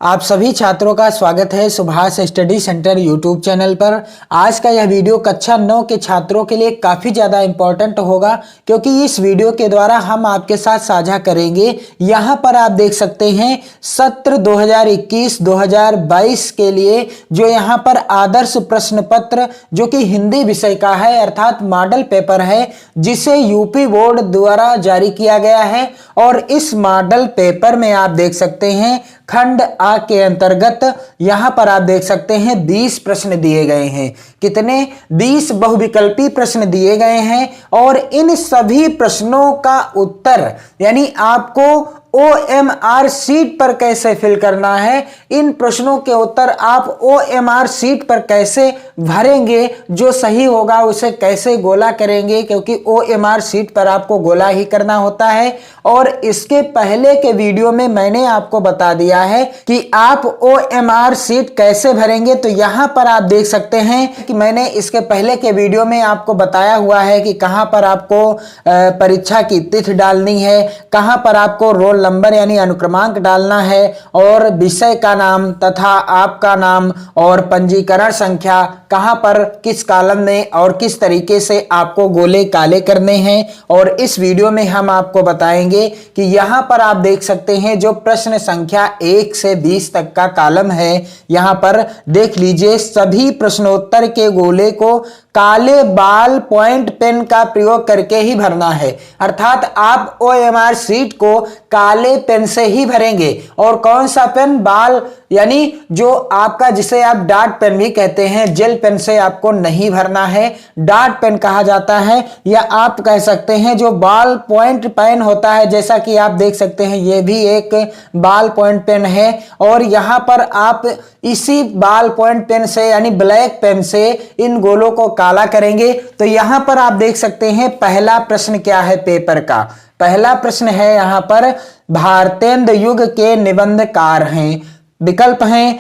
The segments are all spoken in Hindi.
आप सभी छात्रों का स्वागत है Subhash study centre YouTube channel पर। आज का यह वीडियो कक्षा 9 के छात्रों के लिए काफ़ी ज़्यादा इम्पोर्टेंट होगा, क्योंकि इस वीडियो के द्वारा हम आपके साथ साझा करेंगे। यहाँ पर आप देख सकते हैं सत्र 2021-2022 के लिए जो यहाँ पर आदर्श प्रश्न पत्र जो कि हिंदी विषय का है, अर्थात मॉडल पेपर है, जिसे यूपी बोर्ड द्वारा जारी किया गया है। और इस मॉडल पेपर में आप देख सकते हैं खंड आ के अंतर्गत यहां पर आप देख सकते हैं 20 प्रश्न दिए गए हैं। कितने? 20 बहुविकल्पी प्रश्न दिए गए हैं और इन सभी प्रश्नों का उत्तर यानी आपको OMR शीट पर कैसे फिल करना है, इन प्रश्नों के उत्तर आप OMR शीट पर कैसे भरेंगे, जो सही होगा उसे कैसे गोला करेंगे, क्योंकि OMR शीट पर आपको गोला ही करना होता है। और इसके पहले के वीडियो में मैंने आपको बता दिया है कि आप OMR शीट कैसे भरेंगे। तो यहां पर आप देख सकते हैं कि मैंने इसके पहले के वीडियो में आपको बताया हुआ है कि कहां पर आपको परीक्षा की तिथि डालनी है, कहां पर आपको रोल नंबर यानी अनुक्रमांक डालना है, और विषय का नाम तथा आपका नाम और पंजीकरण संख्या कहां पर किस कॉलम में और किस तरीके से आपको गोले काले करने हैं। और इस वीडियो में हम आपको बताएंगे कि यहां पर आप देख सकते हैं जो प्रश्न संख्या 1 से 20 तक का कॉलम है, यहां पर देख लीजिए सभी प्रश्नोत्तर के गोले को काले बाल पॉइंट पेन का प्रयोग करके ही भरना है। अर्थात आप OMR शीट को काले पेन से ही भरेंगे। और कौन सा पेन? बाल यानी जो आपका, जिसे आप डार्ट पेन भी कहते हैं, जेल पेन से आपको नहीं भरना है, डार्ट पेन कहा जाता है, या आप कह सकते हैं जो बाल पॉइंट पेन होता है। जैसा कि आप देख सकते हैं ये भी एक बाल पॉइंट पेन है, और यहां पर आप इसी बाल पॉइंट पेन से यानी ब्लैक पेन से इन गोलों को काला करेंगे। तो यहां पर आप देख सकते हैं पहला प्रश्न क्या है पेपर का। पहला प्रश्न है यहां पर भारतेंदु युग के निबंधकार हैं। विकल्प हैं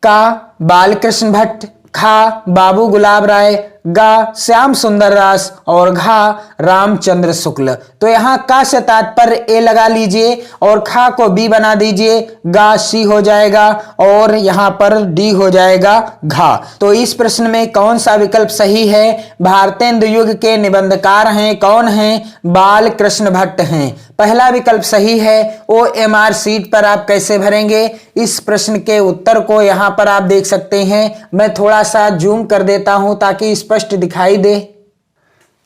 का बालकृष्ण भट्ट, खा बाबू गुलाब राय, गा श्याम सुंदर दास और घा रामचंद्र शुक्ल। तो यहां का से तात्पर्य ए लगा लीजिए और खा को बी बना दीजिए, गा सी हो जाएगा और यहां पर डी हो जाएगा घा। तो इस प्रश्न में कौन सा विकल्प सही है? भारतेंदु युग के निबंधकार हैं, कौन हैं? बाल कृष्ण भट्ट हैं। पहला विकल्प सही है। OMR शीट पर आप कैसे भरेंगे इस प्रश्न के उत्तर को यहां पर आप देख सकते हैं। मैं थोड़ा सा जूम कर देता हूं ताकि स्पष्ट दिखाई दे।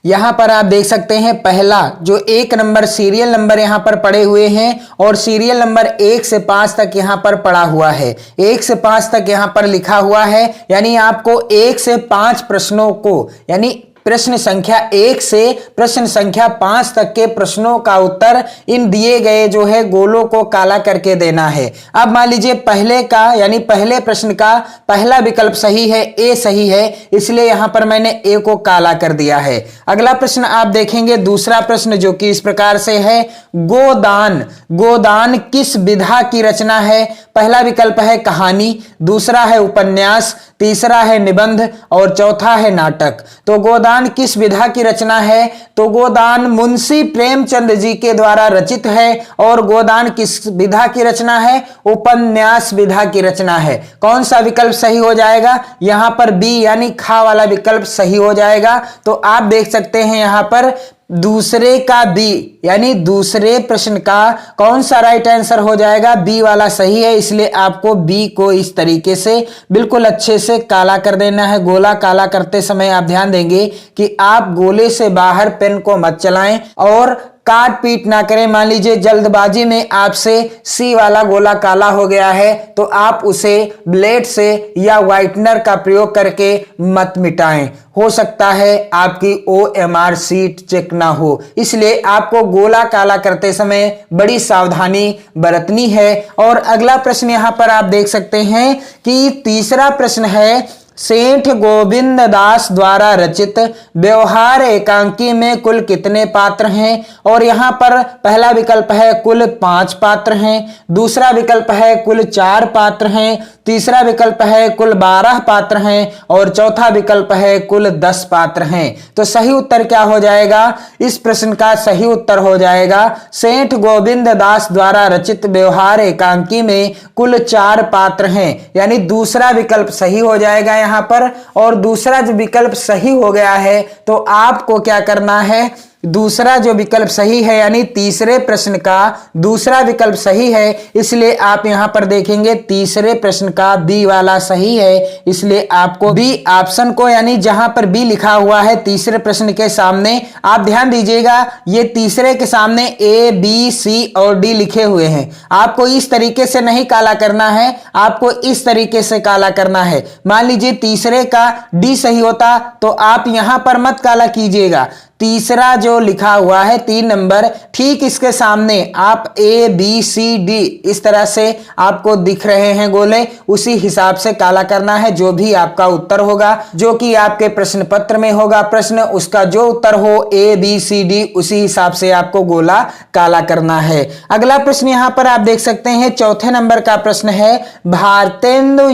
यहां पर आप देख सकते हैं पहला जो 1 नंबर सीरियल नंबर यहां पर पड़े हुए हैं, और सीरियल नंबर 1 से 5 तक यहां पर पड़ा हुआ है। 1 से 5 तक यहां पर लिखा हुआ है, यानी आपको 1 से 5 प्रश्नों को यानी प्रश्न संख्या 1 से प्रश्न संख्या 5 तक के प्रश्नों का उत्तर इन दिए गए जो है गोलों को काला करके देना है। अब मान लीजिए पहले का यानी पहले प्रश्न का पहला विकल्प सही है, ए सही है, इसलिए यहां पर मैंने ए को काला कर दिया है। अगला प्रश्न आप देखेंगे, दूसरा प्रश्न जो कि इस प्रकार से है, गोदान। गोदान किस विधा की रचना है? पहला विकल्प है कहानी, दूसरा है उपन्यास, तीसरा है निबंध और चौथा है नाटक। तो गोदान किस विधा की रचना है? तो गोदान मुंशी प्रेमचंद जी के द्वारा रचित है। और गोदान किस विधा की रचना है? उपन्यास विधा की रचना है। कौन सा विकल्प सही हो जाएगा? यहां पर बी यानी खा वाला विकल्प सही हो जाएगा। तो आप देख सकते हैं यहां पर दूसरे का बी यानी दूसरे प्रश्न का कौन सा राइट आंसर हो जाएगा? बी वाला सही है, इसलिए आपको बी को इस तरीके से बिल्कुल अच्छे से काला कर देना है। गोला काला करते समय आप ध्यान देंगे कि आप गोले से बाहर पेन को मत चलाएं और काट पीट ना करें। मान लीजिए जल्दबाजी में आपसे सी वाला गोला काला हो गया है, तो आप उसे ब्लेड से या व्हाइटनर का प्रयोग करके मत मिटाएं। हो सकता है आपकी OMR शीट चेक ना हो, इसलिए आपको गोला काला करते समय बड़ी सावधानी बरतनी है। और अगला प्रश्न यहां पर आप देख सकते हैं कि तीसरा प्रश्न है, सेठ गोविंद दास द्वारा रचित व्यवहार एकांकी में कुल कितने पात्र हैं? और यहाँ पर पहला विकल्प है कुल 5 पात्र हैं, दूसरा विकल्प है कुल 4 पात्र हैं, तीसरा विकल्प है कुल 12 पात्र हैं और चौथा विकल्प है कुल 10 पात्र हैं। तो सही उत्तर क्या हो जाएगा? इस प्रश्न का सही उत्तर हो जाएगा सेठ गोविंद दास द्वारा रचित व्यवहार एकांकी में कुल 4 पात्र हैं, यानी दूसरा विकल्प सही हो जाएगा यहाँ पर। और दूसरा जो विकल्प सही हो गया है तो आपको क्या करना है, दूसरा जो विकल्प सही है यानी तीसरे प्रश्न का दूसरा विकल्प सही है, इसलिए आप यहां पर देखेंगे तीसरे प्रश्न का बी वाला सही है, इसलिए आपको बी ऑप्शन को यानी जहां पर बी लिखा हुआ है तीसरे प्रश्न के सामने, आप ध्यान दीजिएगा ये तीसरे के सामने ए बी सी और डी लिखे हुए हैं। आपको इस तरीके से नहीं काला करना है, आपको इस तरीके से काला करना है। मान लीजिए तीसरे का डी सही होता तो आप यहां पर मत काला कीजिएगा, तीसरा जो लिखा हुआ है 3 नंबर ठीक इसके सामने आप ए बी सी डी इस तरह से आपको दिख रहे हैं गोले, उसी हिसाब से काला करना है। जो भी आपका उत्तर होगा जो कि आपके प्रश्न पत्र में होगा प्रश्न, उसका जो उत्तर हो ए बी सी डी उसी हिसाब से आपको गोला काला करना है। अगला प्रश्न यहां पर आप देख सकते हैं चौथे नंबर का प्रश्न है, भारतेंदु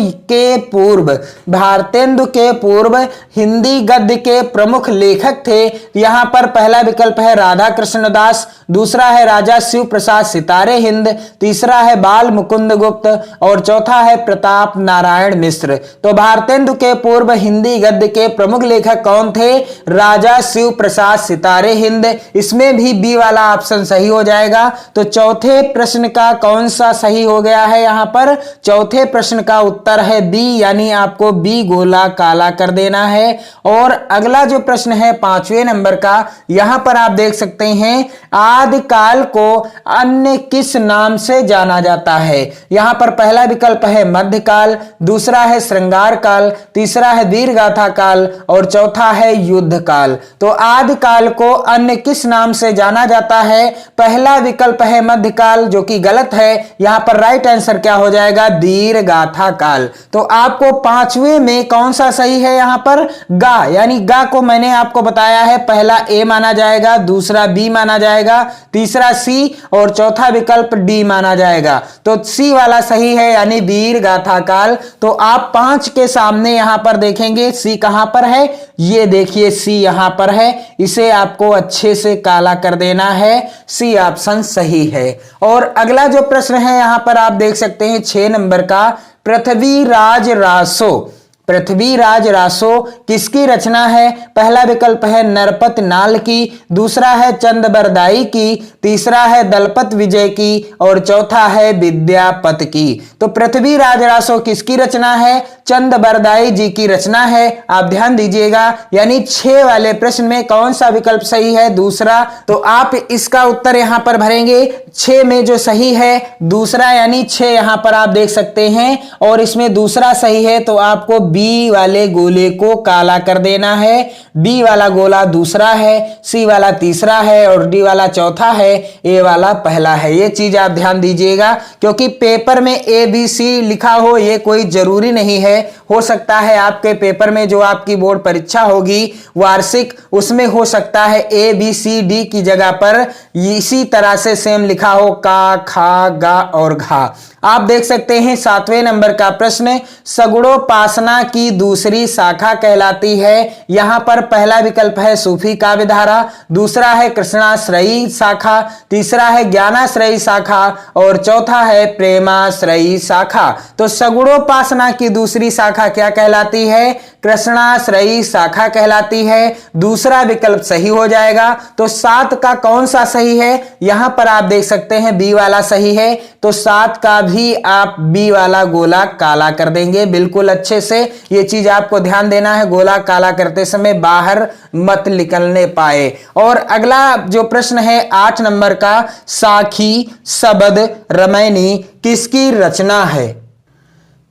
के पूर्व हिंदी गद्य के प्रमुख लेखक थे। यहां पर पहला विकल्प है राधा कृष्ण दास, दूसरा है राजा शिव प्रसाद सितारे हिंद, तीसरा है बाल मुकुंद गुप्त और चौथा है प्रताप नारायण मिश्र। तो भारतेंदु के पूर्व हिंदी गद्य के प्रमुख लेखक कौन थे? राजा शिव प्रसाद सितारे हिंद। इसमें भी बी वाला ऑप्शन सही हो जाएगा। तो चौथे प्रश्न का कौन सा सही हो गया है? यहां पर चौथे प्रश्न का उत्तर है बी, यानी आपको बी गोला काला कर देना है। और अगला जो प्रश्न है 5वें नंबर का, यहां पर आप देख सकते हैं आदिकाल को अन्य किस नाम से जाना जाता है? यहां पर पहला विकल्प है मध्यकाल, दूसरा है श्रृंगार काल, तीसरा है वीर गाथा काल और चौथा है युद्ध काल। तो आदिकाल को अन्य किस नाम से जाना जाता है? पहला विकल्प है मध्यकाल जो कि गलत है, यहां पर राइट आंसर क्या हो जाएगा? वीर गाथा काल। तो आपको 5वें में कौन सा सही है? यहां पर गा, यानी गा को मैंने आपको बताया है पहला ए माना जाएगा, दूसरा बी माना जाएगा, तीसरा सी और चौथा विकल्प डी माना जाएगा। तो सी वाला सही है यानी वीर गाथा काल। तो आप 5 के सामने यहां पर देखेंगे सी कहां पर है, ये देखिए सी यहां पर है, इसे आपको अच्छे से काला कर देना है, सी ऑप्शन सही है। और अगला जो प्रश्न है यहां पर आप देख सकते हैं 6 नंबर का, पृथ्वीराज रासो किसकी रचना है? पहला विकल्प है नरपत नाल की, दूसरा है चंदबरदाई की, तीसरा है दलपत विजय की और चौथा है विद्यापत की। तो पृथ्वीराज रासो किसकी रचना है? चंदबरदाई जी की रचना है। आप ध्यान दीजिएगा, यानी 6 वाले प्रश्न में कौन सा विकल्प सही है? दूसरा। तो आप इसका उत्तर यहां पर भरेंगे 6 में जो सही है दूसरा, यानी 6 यहां पर आप देख सकते हैं और इसमें दूसरा सही है। तो आपको बी वाले गोले को काला कर देना है। बी वाला गोला दूसरा है, सी वाला तीसरा है और डी वाला चौथा है, ए वाला पहला है। ये चीज आप ध्यान दीजिएगा, क्योंकि पेपर में ए बी सी लिखा हो ये कोई जरूरी नहीं है। हो सकता है आपके पेपर में जो आपकी बोर्ड परीक्षा होगी वार्षिक, उसमें हो सकता है ए बी सी डी की जगह पर इसी तरह से सेम लिखा हो का, खा, गा और घा। आप देख सकते हैं 7वें नंबर का प्रश्न, सगुणोपासना की दूसरी शाखा कहलाती है। यहां पर पहला विकल्प है सूफी काव्य धारा, दूसरा है कृष्णाश्रयी शाखा, तीसरा है ज्ञानाश्रयी शाखा और चौथा है प्रेमाश्रयी शाखा। तो सगुणोपासना की दूसरी शाखा क्या कहलाती है? कृष्णाश्रयी शाखा कहलाती है। दूसरा विकल्प सही हो जाएगा। तो 7 का कौन सा सही है? यहां पर आप देख सकते हैं बी वाला सही है। तो 7 का भी आप बी वाला गोला काला कर देंगे बिल्कुल अच्छे से। ये चीज आपको ध्यान देना है, गोला काला करते समय बाहर मत निकलने पाए। और अगला जो प्रश्न है 8 नंबर का, साखी, सबद, रमैनी किसकी रचना है?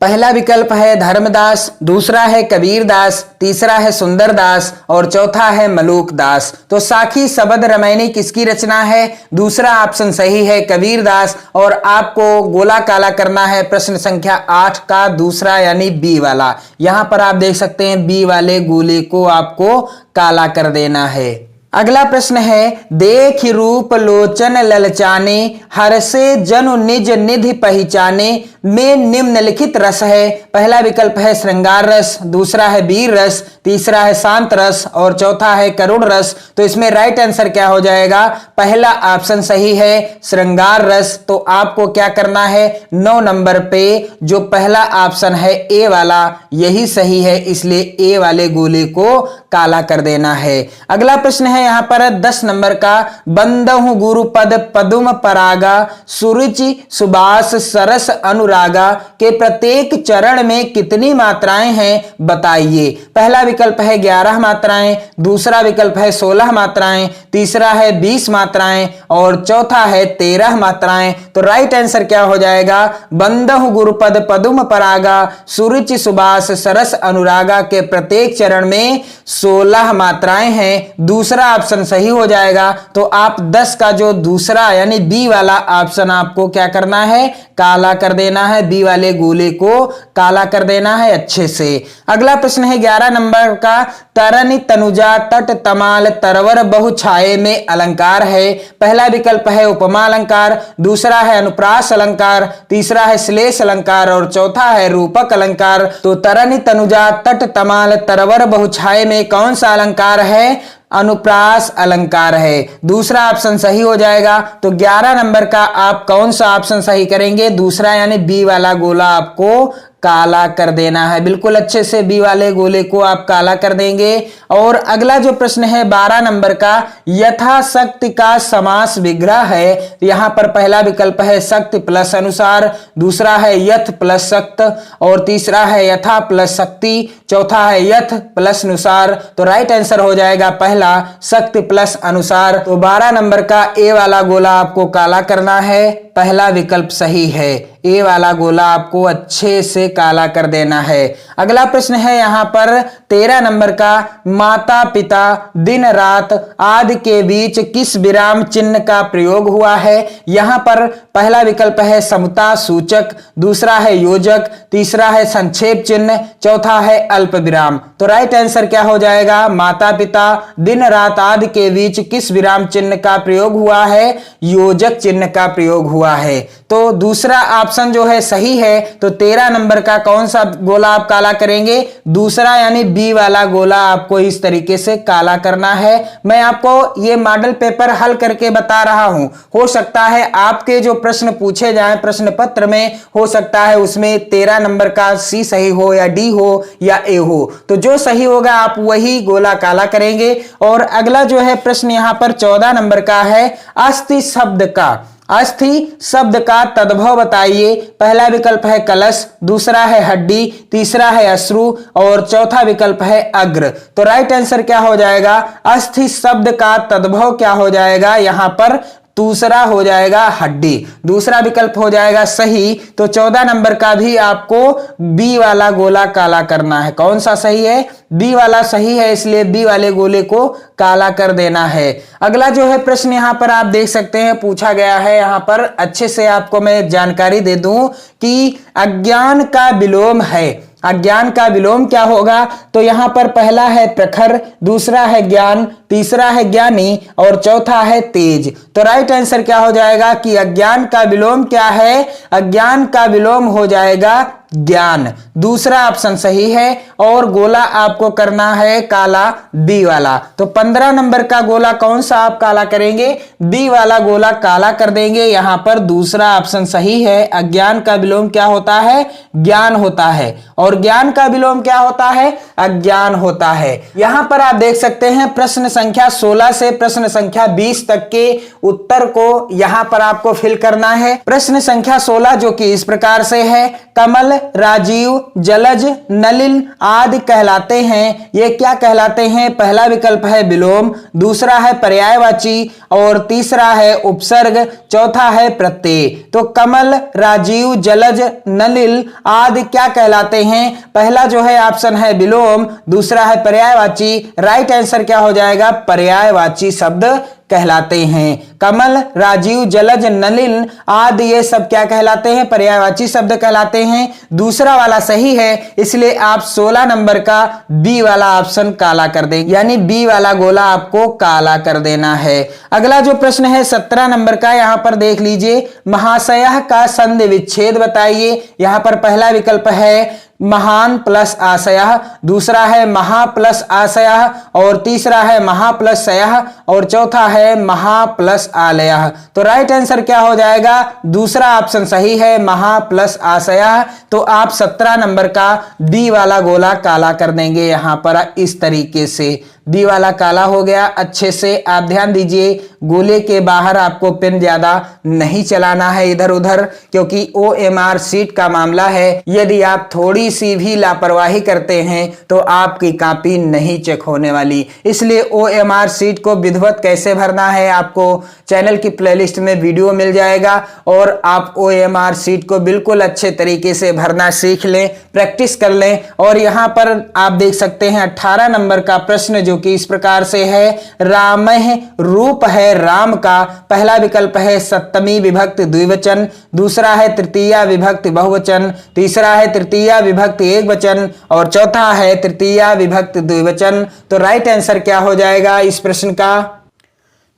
पहला विकल्प है धर्मदास, दूसरा है कबीरदास, तीसरा है सुंदरदास और चौथा है मलूक दास। तो साखी शबद रामायणी किसकी रचना है? दूसरा ऑप्शन सही है कबीरदास। और आपको गोला काला करना है प्रश्न संख्या 8 का दूसरा यानी बी वाला। यहां पर आप देख सकते हैं बी वाले गोले को आपको काला कर देना है। अगला प्रश्न है देख रूप लोचन ललचाने हर्षे जनु निज निधि पहचाने में निम्नलिखित रस है। पहला विकल्प है श्रृंगार रस, दूसरा है वीर रस, तीसरा है शांत रस और चौथा है करुण रस। तो इसमें राइट आंसर क्या हो जाएगा? पहला ऑप्शन सही है श्रृंगार रस। तो आपको क्या करना है 9 नंबर पे जो पहला ऑप्शन है ए वाला यही सही है, इसलिए ए वाले गोले को काला कर देना है। अगला प्रश्न है यहां पर 10 नंबर का बंदहु गुरुपद पदुम परागा सुरुचि सुबास सरस अनुरागा के प्रत्येक चरण में कितनी मात्राएं हैं बताइए। पहला विकल्प है 11 मात्राएं, दूसरा विकल्प है 16 मात्राएं, तीसरा है 20 मात्राएं और चौथा है 13 मात्राएं। तो राइट आंसर क्या हो जाएगा? बंदहु गुरुपद पदुम परागा सुरुचि सुबास सरस अनुरागा के प्रत्येक चरण में 16 मात्राएं हैं, दूसरा ऑप्शन सही हो जाएगा। तो आप 10 का जो दूसरा यानी बी वाला ऑप्शन आपको क्या करना है? काला कर देना है, बी वाले गोले को काला कर देना है अच्छे से। अगला प्रश्न है 11 नंबर का तरनि तनुजा तट तमाल तरवर बहु छाये में अलंकार है। पहला विकल्प है उपमा अलंकार, दूसरा है अनुप्रास अलंकार, तीसरा है श्लेष अलंकार और चौथा है रूपक अलंकार। तो तरनि तनुजा तट तमाल तरवर बहु छाये में कौन सा अलंकार है? अनुप्रास अलंकार है, दूसरा ऑप्शन सही हो जाएगा। तो 11 नंबर का आप कौन सा ऑप्शन सही करेंगे? दूसरा यानी बी वाला गोला आपको काला कर देना है। बिल्कुल अच्छे से बी वाले गोले को आप काला कर देंगे। और अगला जो प्रश्न है 12 नंबर का यथाशक्ति का समास विग्रह है। यहां पर पहला विकल्प है शक्ति प्लस अनुसार, दूसरा है यथ प्लस शक्त और तीसरा है यथा प्लस शक्ति, चौथा है यथ प्लस अनुसार। तो राइट आंसर हो जाएगा पहला शक्ति प्लस अनुसार। तो 12 नंबर का ए वाला गोला आपको काला करना है, पहला विकल्प सही है, ए वाला गोला आपको अच्छे से काला कर देना है। अगला प्रश्न है यहां पर 13 नंबर का माता पिता दिन रात आदि के बीच किस विराम चिन्ह का प्रयोग हुआ है। यहां पर पहला विकल्प है समता सूचक, दूसरा है योजक, तीसरा है संक्षेप चिन्ह, चौथा है अल्प विराम। तो राइट आंसर क्या हो जाएगा? माता पिता दिन रात आदि के बीच किस विराम चिन्ह का प्रयोग हुआ है? योजक चिन्ह का प्रयोग हुआ है। तो दूसरा ऑप्शन जो है सही है। तो 13 नंबर का कौन सा गोला आप काला करेंगे? दूसरा यानी बी वाला गोला आपको इस तरीके से काला करना है। मैं आपको ये मॉडल पेपर हल करके बता रहा हूं, हो सकता है आपके जो प्रश्न पूछे जाएं प्रश्न पत्र में, हो सकता है उसमें 13 नंबर का सी सही हो या डी हो या ए हो। तो जो सही होगा आप वही गोला काला करेंगे। और अगला जो है प्रश्न यहां पर 14 नंबर का है अस्थि शब्द का तद्भव बताइए। पहला विकल्प है कलश, दूसरा है हड्डी, तीसरा है अश्रु और चौथा विकल्प है अग्र। तो राइट आंसर क्या हो जाएगा? अस्थि शब्द का तद्भव क्या हो जाएगा? यहां पर दूसरा हो जाएगा हड्डी, दूसरा विकल्प हो जाएगा सही। तो 14 नंबर का भी आपको बी वाला गोला काला करना है। कौन सा सही है? बी वाला सही है, इसलिए बी वाले गोले को काला कर देना है। अगला जो है प्रश्न यहां पर आप देख सकते हैं पूछा गया है। यहां पर अच्छे से आपको मैं जानकारी दे दूं कि अज्ञान का विलोम है। अज्ञान का विलोम क्या होगा? तो यहां पर पहला है प्रखर, दूसरा है ज्ञान, तीसरा है ज्ञानी और चौथा है तेज। तो राइट आंसर क्या हो जाएगा कि अज्ञान का विलोम क्या है? अज्ञान का विलोम हो जाएगा ज्ञान, दूसरा ऑप्शन सही है। और गोला आपको करना है काला बी वाला। तो 15 नंबर का गोला कौन सा आप काला करेंगे? बी वाला गोला काला कर देंगे। यहां पर दूसरा ऑप्शन सही है। अज्ञान का विलोम क्या होता है? ज्ञान होता है। और ज्ञान का विलोम क्या होता है? अज्ञान होता है। यहां पर आप देख सकते हैं प्रश्न संख्या 16 से प्रश्न संख्या 20 तक के उत्तर को यहां पर आपको फिल करना है। प्रश्न संख्या 16 जो कि इस प्रकार से है, कमल राजीव, जलज, नलिन आदि कहलाते हैं। ये क्या कहलाते हैं? पहला विकल्प है विलोम, दूसरा है पर्यायवाची और तीसरा है उपसर्ग, चौथा है प्रत्यय। तो कमल, राजीव, जलज, नलिन आदि क्या कहलाते हैं? पहला जो है ऑप्शन है विलोम, दूसरा है पर्यायवाची। राइट आंसर क्या हो जाएगा? पर्यायवाची शब्द कहलाते हैं। कमल, राजीव, जलज, नलिन आदि ये सब क्या कहलाते हैं? पर्यायवाची शब्द कहलाते हैं। दूसरा वाला सही है, इसलिए आप 16 नंबर का बी वाला ऑप्शन काला कर देंगे, यानी बी वाला गोला आपको काला कर देना है। अगला जो प्रश्न है 17 नंबर का, यहां पर देख लीजिए, महाशयः का संधि विच्छेद बताइए। यहां पर पहला विकल्प है महान प्लस आशयः, दूसरा है महा प्लस आशयः और तीसरा है महा प्लस शयः और चौथा है महा प्लस आलयः। तो राइट आंसर क्या हो जाएगा? दूसरा ऑप्शन सही है, महा प्लस आशयः। तो आप 17 नंबर का बी वाला गोला काला कर देंगे यहां पर इस तरीके से। बी वाला काला हो गया। अच्छे से आप ध्यान दीजिए, गोले के बाहर आपको पेन ज्यादा नहीं चलाना है इधर उधर, क्योंकि OMR शीट का मामला है। यदि आप थोड़ी सी भी लापरवाही करते हैं तो आपकी कॉपी नहीं चेक होने वाली। इसलिए OMR शीट को विधिवत कैसे भरना है आपको चैनल की प्लेलिस्ट में वीडियो मिल जाएगा, और आप OMR शीट को बिल्कुल अच्छे तरीके से भरना सीख लें, प्रैक्टिस कर लें। और यहाँ पर आप देख सकते हैं 18 नंबर का प्रश्न जो कि इस प्रकार से है, रामः रूप है राम का। पहला विकल्प है सप्तमी विभक्ति द्विवचन, दूसरा है तृतीया विभक्ति बहुवचन, तीसरा है तृतीया विभक्ति एकवचन और चौथा है तृतीया विभक्ति द्विवचन। तो राइट आंसर क्या हो जाएगा इस प्रश्न का?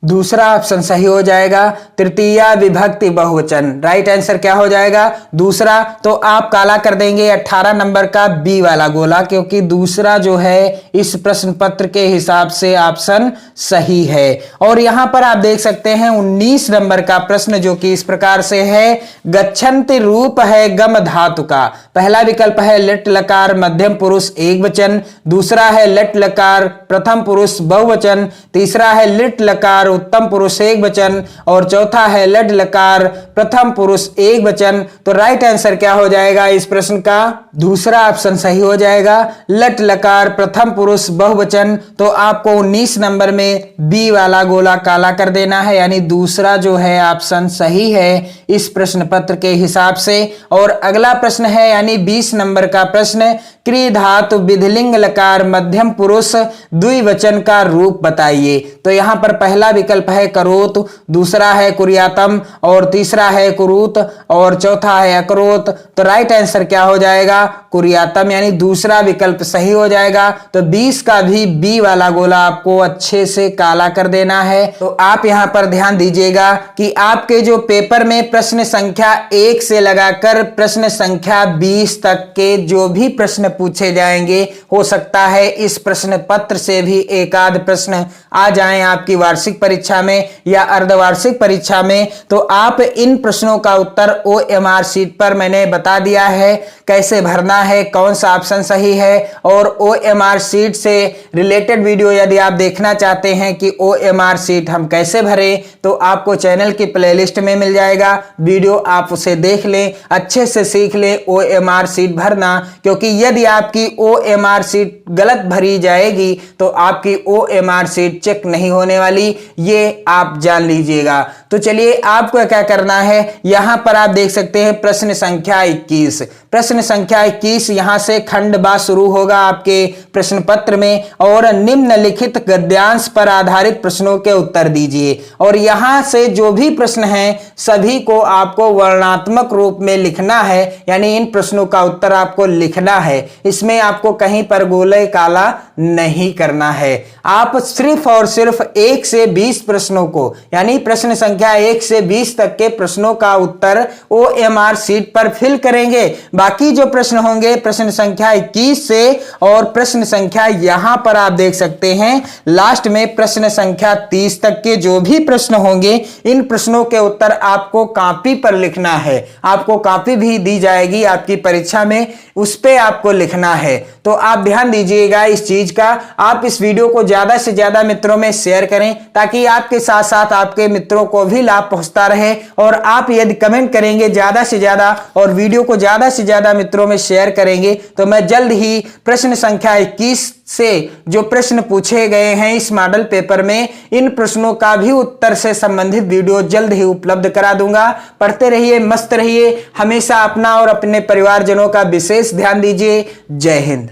दूसरा ऑप्शन सही हो जाएगा, तृतीया विभक्ति बहुवचन। राइट आंसर क्या हो जाएगा? दूसरा। तो आप काला कर देंगे 18 नंबर का बी वाला गोला, क्योंकि दूसरा जो है इस प्रश्न पत्र के हिसाब से ऑप्शन सही है। और यहां पर आप देख सकते हैं 19 नंबर का प्रश्न जो कि इस प्रकार से है, गच्छन्ति रूप है गम धातु का। पहला विकल्प है लट लकार मध्यम पुरुष एकवचन, दूसरा है लट लकार प्रथम पुरुष बहुवचन, तीसरा है लिट लकार उत्तम पुरुष एकवचन और चौथा है लड लकार प्रथम पुरुष एकवचन। तो राइट आंसर क्या हो जाएगा इस प्रश्न का? दूसरा ऑप्शन सही हो जाएगा, लट लकार प्रथम पुरुष बहुवचन। तो आपको 19 नंबर में बी वाला गोला काला कर देना है, यानी दूसरा जो है ऑप्शन सही है इस प्रश्न पत्र के हिसाब से। और अगला प्रश्न है यानी 20 नंबर का प्रश्न, क्री धातु विधिलिंग लकार मध्यम पुरुष द्विवचन का रूप बताइए। तो यहां पर पहला विकल्प है करोत, दूसरा है कुरियातम और तीसरा है कुरूत और चौथा है अकरोत। तो राइट आंसर क्या हो जाएगा? कुरियातम, यानी दूसरा विकल्प सही हो जाएगा। तो 20 का भी बी वाला गोला आपको अच्छे से काला कर देना है। तो आप यहां पर ध्यान दीजिएगा कि आपके जो पेपर में प्रश्न संख्या 1 से लगाकर प्रश्न संख्या 20 तक के जो भी प्रश्न पूछे जाएंगे, हो सकता है इस प्रश्न पत्र से भी एक आध प्रश्न आ जाएं आपकी वार्षिक परीक्षा में या अर्धवार्षिक परीक्षा में। तो आप इन प्रश्नों का उत्तर OMR शीट पर मैंने बता दिया है कैसे भरना है, कौन सा ऑप्शन सही है। और OMR शीट से रिलेटेड वीडियो यदि आप देखना चाहते हैं कि OMR शीट हम कैसे भरें, तो आपको चैनल की प्लेलिस्ट में मिल जाएगा वीडियो, आप उसे देख लें, अच्छे से सीख लें OMR शीट भरना। क्योंकि यदि आपकी OMR शीट गलत भरी जाएगी तो आपकी OMR शीट चेक नहीं होने वाली, ये आप जान लीजिएगा। तो चलिए आपको क्या करना है, यहां पर आप देख सकते हैं प्रश्न संख्या 21। प्रश्न संख्या 21 यहां से खंड बा शुरू होगा आपके प्रश्न पत्र में, और निम्नलिखित गद्यांश पर आधारित प्रश्नों के उत्तर दीजिए। और यहां से जो भी प्रश्न हैं सभी को आपको वर्णात्मक रूप में लिखना है, यानी इन प्रश्नों का उत्तर आपको लिखना है। इसमें आपको कहीं पर गोले काला नहीं करना है। आप सिर्फ और सिर्फ 1 से 20 प्रश्नों को, यानी प्रश्न संख्या 1 से 20 तक के प्रश्नों का उत्तर OMR शीट पर फिल करेंगे। बाकी जो प्रश्न होंगे प्रश्न संख्या 21 से और प्रश्न संख्या यहां पर आप देख सकते हैं लास्ट में प्रश्न संख्या 30 तक के जो भी प्रश्न होंगे, इन प्रश्नों के उत्तर आपको कॉपी पर लिखना है। आपको कॉपी भी दी जाएगी आपकी परीक्षा में, उस पे आपको लिखना है। तो आप ध्यान दीजिएगा इस चीज का। आप इस वीडियो को ज्यादा से ज्यादा मित्रों में शेयर करें ताकि आपके साथ साथ आपके मित्रों को भी लाभ पहुंचता रहे। और आप यदि कमेंट करेंगे ज्यादा से ज्यादा और वीडियो को ज्यादा से ज्यादा मित्रों में शेयर करेंगे तो मैं जल्द ही प्रश्न संख्या 21 से जो प्रश्न पूछे गए हैं इस मॉडल पेपर में, इन प्रश्नों का भी उत्तर से संबंधित वीडियो जल्द ही उपलब्ध करा दूंगा। पढ़ते रहिए, मस्त रहिए, हमेशा अपना और अपने परिवारजनों का विशेष ध्यान दीजिए। जय हिंद।